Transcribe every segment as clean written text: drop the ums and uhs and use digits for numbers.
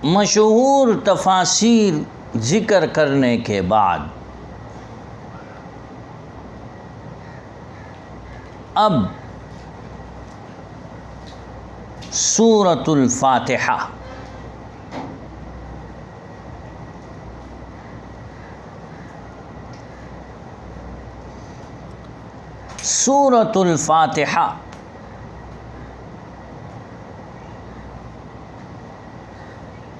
مشہور تفاسیر ذکر کرنے کے بعد اب سورۃ الفاتحہ سورۃ الفاتحہ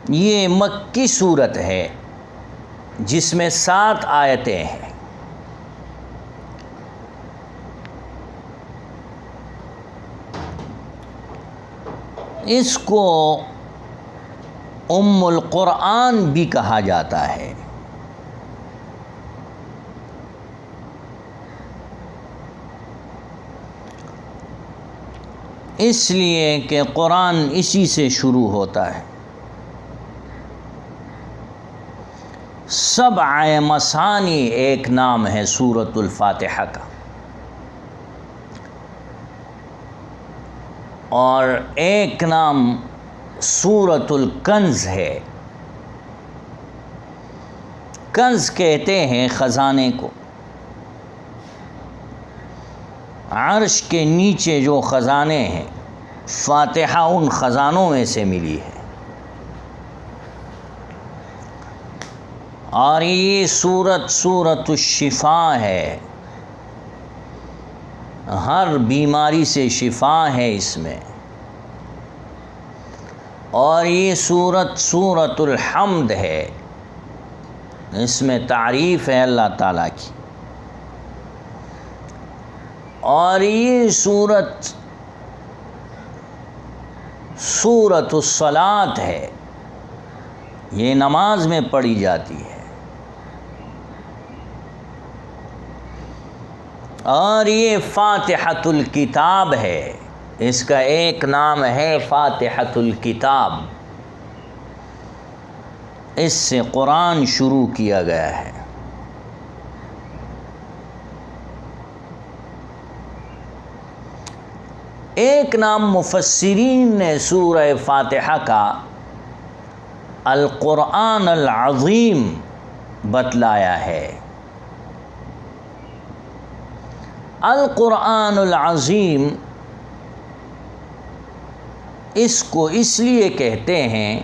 یہ مکی سورت ہے جس میں 7 آیتیں ہیں۔ اس کو ام القرآن بھی کہا جاتا ہے۔ اس لیے کہ قرآن اسی سے شروع ہوتا ہے۔ 7 مثانی ایک نام ہے سورۃ الفاتحہ کا، اور ایک نام سورۃ الکنز ہے۔ کنز کہتے ہیں خزانے کو، عرش کے نیچے جو خزانے ہیں، فاتحہ ان خزانوں میں سے ملی ہے۔ اور یہ سورۃ الشفا ہے، ہر بیماری سے شفا ہے اس میں۔ اور یہ سورۃ الحمد ہے، اس میں تعریف ہے اللہ تعالیٰ کی۔ اور یہ سورۃ الصلاۃ ہے، یہ نماز میں پڑھی جاتی ہے۔ اور یہ فاتحۃ الکتاب ہے، اس کا ایک نام ہے فاتحۃ الکتاب، اس سے قرآن شروع کیا گیا ہے۔ ایک نام مفسرین نے سورہ فاتحہ کا القرآن العظیم بتلایا ہے۔ القرآن العظیم اس کو اس لیے کہتے ہیں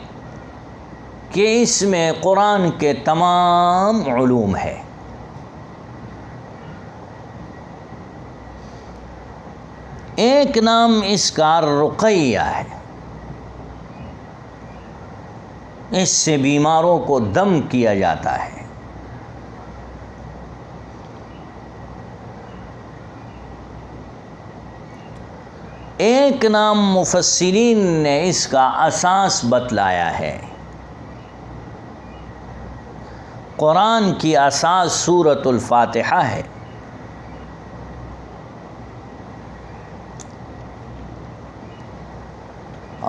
کہ اس میں قرآن کے تمام علوم ہے۔ ایک نام اس کا رقیہ ہے، اس سے بیماروں کو دم کیا جاتا ہے۔ ایک نام مفسرین نے اس کا اساس بتلایا ہے۔ قرآن کی اساس سورۃ الفاتحہ ہے۔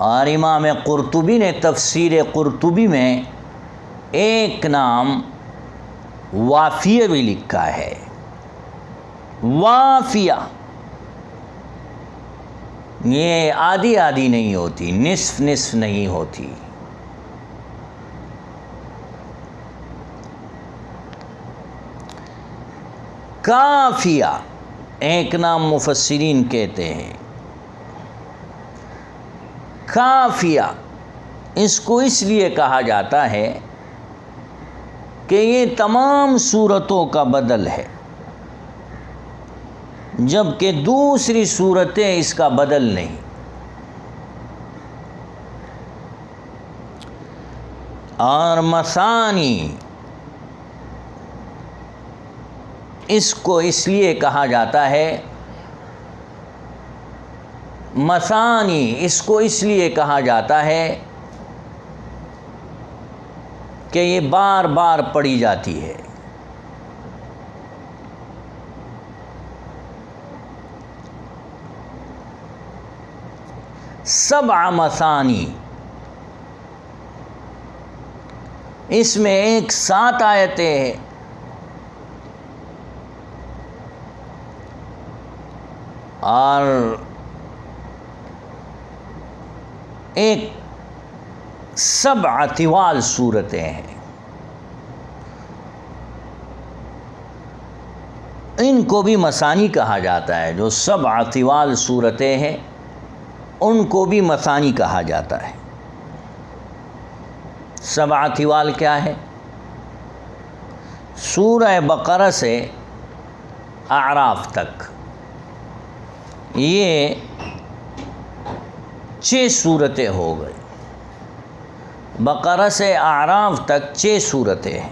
اور امام قرطبی نے تفسیر قرطبی میں ایک نام وافیہ بھی لکھا ہے۔ وافیہ یہ آدھی آدھی نہیں ہوتی، نصف نصف نہیں ہوتی۔ کافیہ ایک نام مفسرین کہتے ہیں۔ کافیہ اس کو اس لیے کہا جاتا ہے کہ یہ تمام صورتوں کا بدل ہے، جبکہ دوسری صورتیں اس کا بدل نہیں۔ اور مثانی اس کو اس لیے کہا جاتا ہے، مثانی اس کو اس لیے کہا جاتا ہے کہ یہ بار بار پڑھی جاتی ہے۔ سبع مثانی، اس میں 7 آیتیں ہیں۔ اور 7 طوال صورتیں ہیں. ان کو بھی مثانی کہا جاتا ہے. جو 7 طوال صورتیں ہیں ان کو بھی مثانی کہا جاتا ہے. 7 طوال کیا ہے؟ سورہ بقرہ سے اعراف تک یہ 6 صورتیں ہو گئی. بقرہ سے اعراف تک 6 صورتیں ہیں.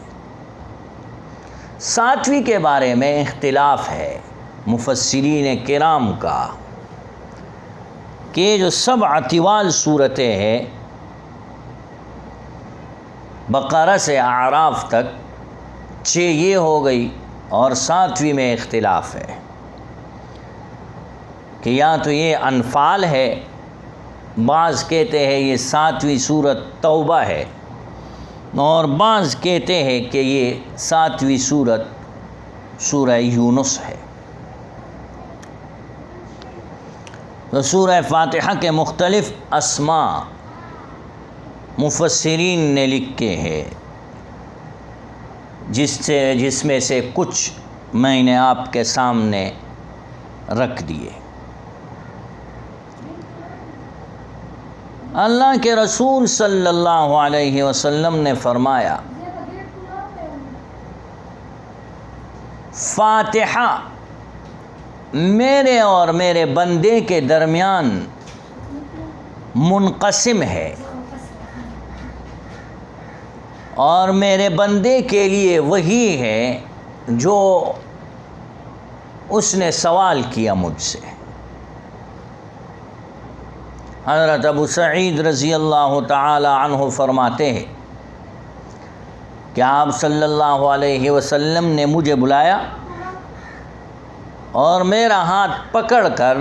7ویں کے بارے میں اختلاف ہے مفسرین کرام کا کہ جو 7 طوال صورتیں ہیں بقرہ سے اعراف تک 6 یہ ہو گئی، اور 7ویں میں اختلاف ہے کہ یا تو یہ انفال ہے، بعض کہتے ہیں یہ 7ویں سورت توبہ ہے، اور بعض کہتے ہیں کہ یہ 7ویں سورت سورہ یونس ہے. تو سورہ فاتحہ کے مختلف اسماء مفسرین نے لکھے ہیں، جس میں سے کچھ میں نے آپ کے سامنے رکھ دیے. اللہ کے رسول صلی اللہ علیہ وسلم نے فرمایا فاتحہ میرے اور میرے بندے کے درمیان منقسم ہے، اور میرے بندے کے لیے وہی ہے جو اس نے سوال کیا مجھ سے. حضرت ابو سعید رضی اللہ تعالی عنہ فرماتے ہیں کہ آپ صلی اللہ علیہ وسلم نے مجھے بلایا اور میرا ہاتھ پکڑ کر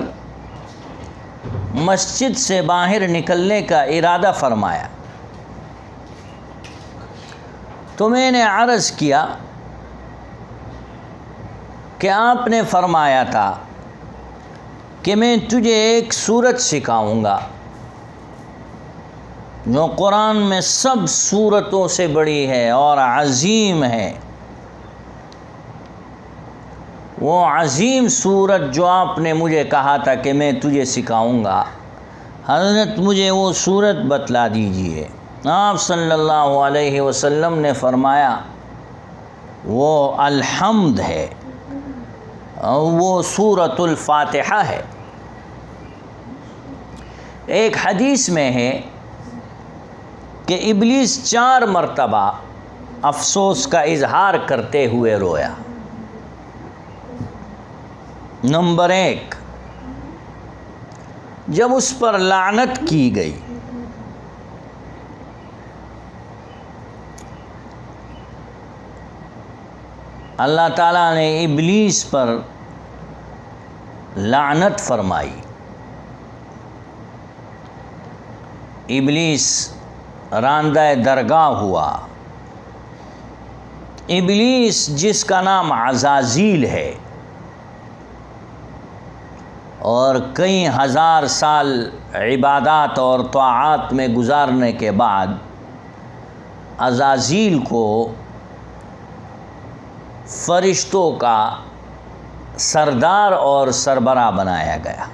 مسجد سے باہر نکلنے کا ارادہ فرمایا. تو میں نے عرض کیا کہ آپ نے فرمایا تھا کہ میں تجھے ایک سورت سکھاؤں گا جو قرآن میں سب سورتوں سے بڑی ہے اور عظیم ہے. وہ عظیم سورت جو آپ نے مجھے کہا تھا کہ میں تجھے سکھاؤں گا، حضرت مجھے وہ سورت بتلا دیجئے. آپ صلی اللہ علیہ وسلم نے فرمایا وہ الحمد ہے، وہ سورۃ الفاتحہ ہے. ایک حدیث میں ہے کہ ابلیس 4 مرتبہ افسوس کا اظہار کرتے ہوئے رویا. نمبر 1، جب اس پر لعنت کی گئی. اللہ تعالیٰ نے ابلیس پر لعنت فرمائی. ابلیس راندہ درگاہ ہوا. ابلیس جس کا نام عزازیل ہے، اور کئی ہزار سال عبادات اور طاعات میں گزارنے کے بعد عزازیل کو فرشتوں کا سردار اور سربراہ بنایا گیا.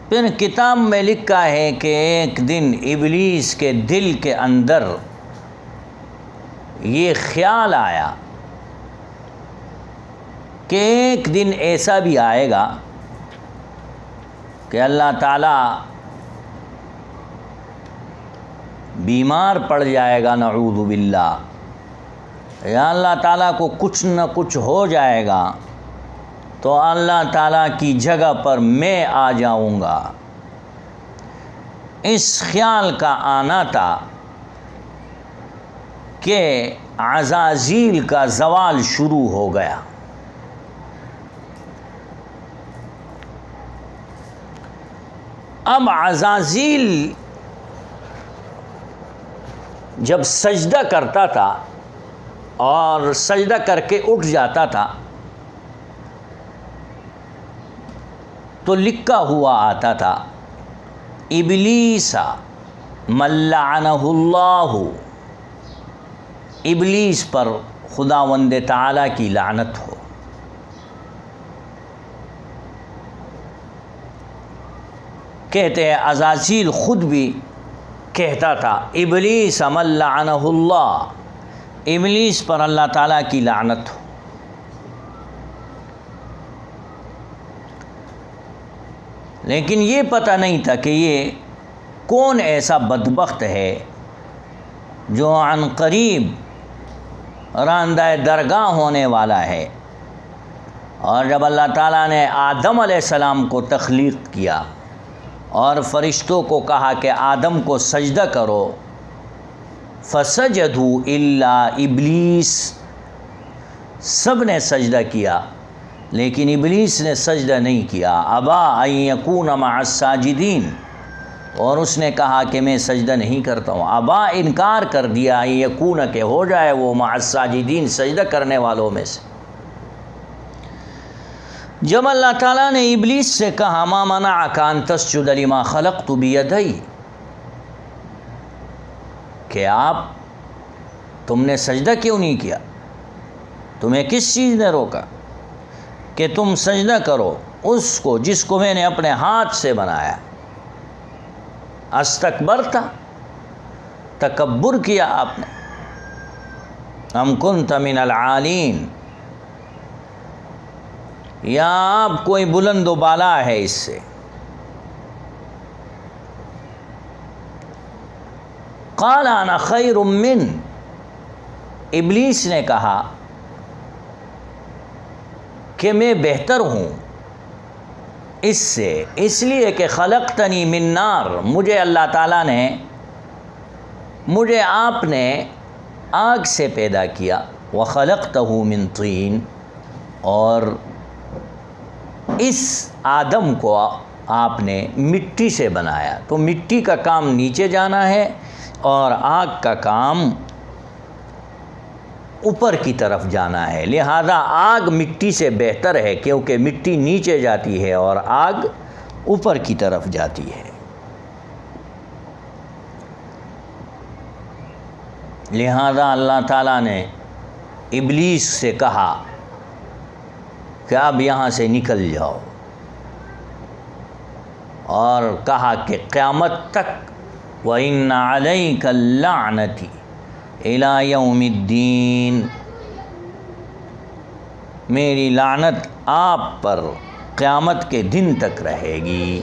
پھر کتاب میں لکھا ہے کہ ایک دن ابلیس کے دل کے اندر یہ خیال آیا کہ ایک دن ایسا بھی آئے گا کہ اللہ تعالیٰ بیمار پڑ جائے گا، نعوذ باللہ، یا اللہ تعالیٰ کو کچھ نہ کچھ ہو جائے گا تو اللہ تعالیٰ کی جگہ پر میں آ جاؤں گا. اس خیال کا آنا تھا کہ عزازیل کا زوال شروع ہو گیا. اب عزازیل جب سجدہ کرتا تھا اور سجدہ کر کے اٹھ جاتا تھا تو لکھا ہوا آتا تھا ابلیس من لعنہ اللہ، ابلیس پر خداوند تعالیٰ کی لعنت ہو۔ کہتے ہیں عزازیل خود بھی کہتا تھا ابلیس من لعنہ اللہ، ابلیس پر اللہ تعالیٰ کی لعنت ہو۔ لیکن یہ پتہ نہیں تھا کہ یہ کون ایسا بدبخت ہے جو عن قریب راندہ درگاہ ہونے والا ہے۔ اور جب اللہ تعالیٰ نے آدم علیہ السلام کو تخلیق کیا اور فرشتوں کو کہا کہ آدم کو سجدہ کرو، فسجدوا الا ابلیس، سب نے سجدہ کیا لیکن ابلیس نے سجدہ نہیں کیا۔ ابا ان یکون مع الساجدین، اور اس نے کہا کہ میں سجدہ نہیں کرتا ہوں۔ ابا انکار کر دیا ان یکون، کہ ہو جائے وہ مع الساجدین، سجدہ کرنے والوں میں سے۔ جب اللہ تعالیٰ نے ابلیس سے کہا ما منعک ان تسجد لما خلقت بیدی، کہ تم نے سجدہ کیوں نہیں کیا، تمہیں کس چیز نے روکا کہ تم سجدہ کرو اس کو جس کو میں نے اپنے ہاتھ سے بنایا؟ استکبرت، تکبر کیا آپ نے، ام کنت من العالین، یا آپ کوئی بلند و بالا ہے اس سے؟ قال انا خیر من، ابلیس نے کہا کہ میں بہتر ہوں اس سے، اس لیے کہ خلقتنی من نار، مجھے اللہ تعالیٰ نے، مجھے آپ نے آگ سے پیدا کیا، وخلقتہ من طین، اور اس آدم کو آپ نے مٹی سے بنایا، تو مٹی کا کام نیچے جانا ہے اور آگ کا کام اوپر کی طرف جانا ہے، لہذا آگ مٹی سے بہتر ہے کیونکہ مٹی نیچے جاتی ہے اور آگ اوپر کی طرف جاتی ہے۔ لہذا اللہ تعالیٰ نے ابلیس سے کہا کہ اب یہاں سے نکل جاؤ، اور کہا کہ قیامت تک وَإِنَّ عَلَيْكَ اللَّعْنَةِ إِلَى يَوْمِ الدِّينِ، میری لعنت آپ پر قیامت کے دن تک رہے گی۔